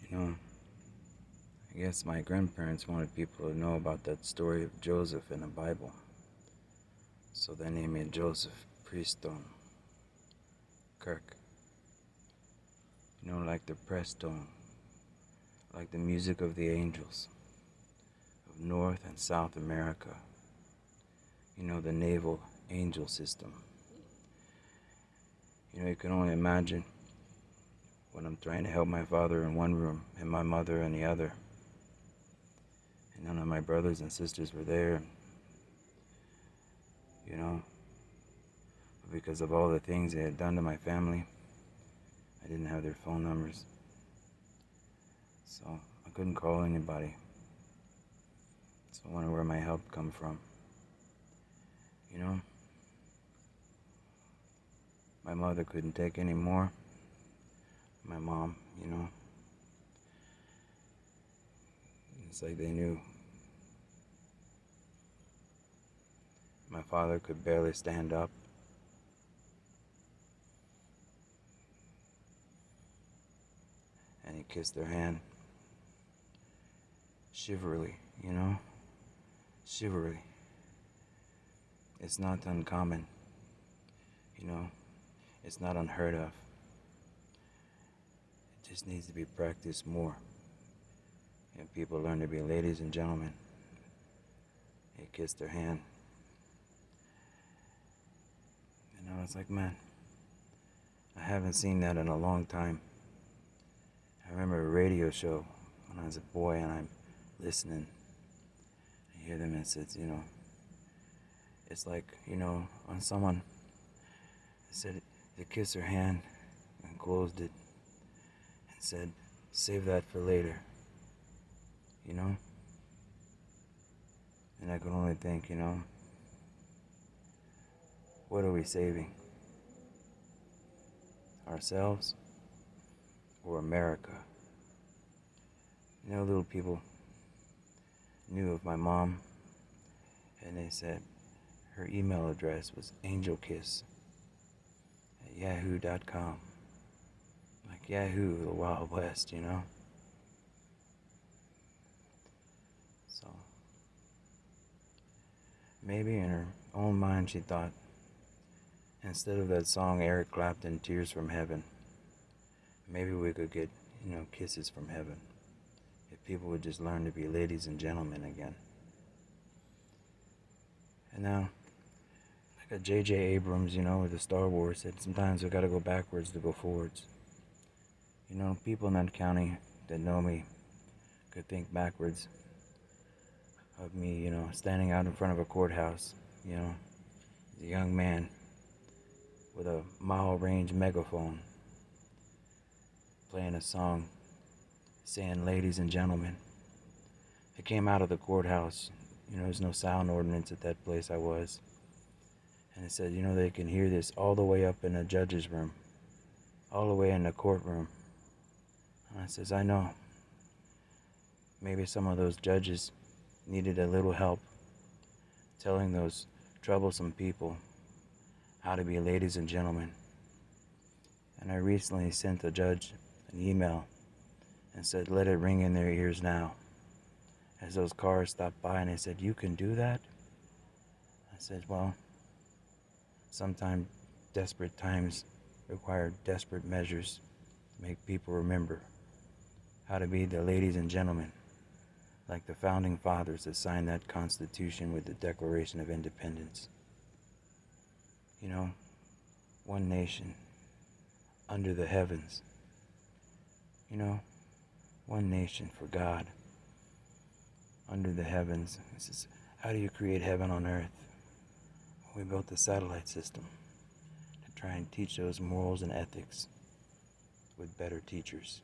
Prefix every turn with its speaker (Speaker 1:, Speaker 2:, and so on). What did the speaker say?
Speaker 1: You know, I guess my grandparents wanted people to know about that story of Joseph in the Bible. So they named me Joseph Priestone Kirk. You know, like the Prestone, like the music of the angels of North and South America. You know, the naval angel system. You know, you can only imagine when I'm trying to help my father in one room and my mother in the other. And none of my brothers and sisters were there. You know, but because of all the things they had done to my family, I didn't have their phone numbers. So I couldn't call anybody. So I wonder where my help come from. You know, my mother couldn't take any more. My mom, you know, it's like they knew. My father could barely stand up. And he kissed their hand. Shiverly, you know? Shivery. It's not uncommon. You know? It's not unheard of. It just needs to be practiced more. And people learn to be ladies and gentlemen. He kissed their hand. And I was like, man, I haven't seen that in a long time. I remember a radio show when I was a boy and I'm listening. I hear them and it says, you know, it's like, you know, on someone said they kissed her hand and closed it and said, save that for later, you know? And I could only think, you know, what are we saving? Ourselves or America? You know, little people knew of my mom and they said her email address was angelkiss@yahoo.com. Like Yahoo, the Wild West, you know? So maybe in her own mind she thought, instead of that song Eric Clapton, Tears from Heaven, maybe we could get, you know, kisses from heaven. If people would just learn to be ladies and gentlemen again. And now, like a J.J. Abrams, you know, with the Star Wars said, sometimes we gotta go backwards to go forwards. You know, people in that county that know me could think backwards of me, you know, standing out in front of a courthouse, you know, as a young man with a mile-range megaphone, playing a song, saying, ladies and gentlemen. I came out of the courthouse, you know, there's no sound ordinance at that place I was. And it said, you know, they can hear this all the way up in the judge's room, all the way in the courtroom. And I says, I know. Maybe some of those judges needed a little help telling those troublesome people how to be ladies and gentlemen. And I recently sent the judge an email and said, let it ring in their ears now. As those cars stopped by and they said, you can do that? I said, well, sometimes desperate times require desperate measures to make people remember how to be the ladies and gentlemen, like the founding fathers that signed that Constitution with the Declaration of Independence. You know, one nation under the heavens. You know, one nation for God under the heavens. This is, how do you create heaven on earth? We built the satellite system to try and teach those morals and ethics with better teachers.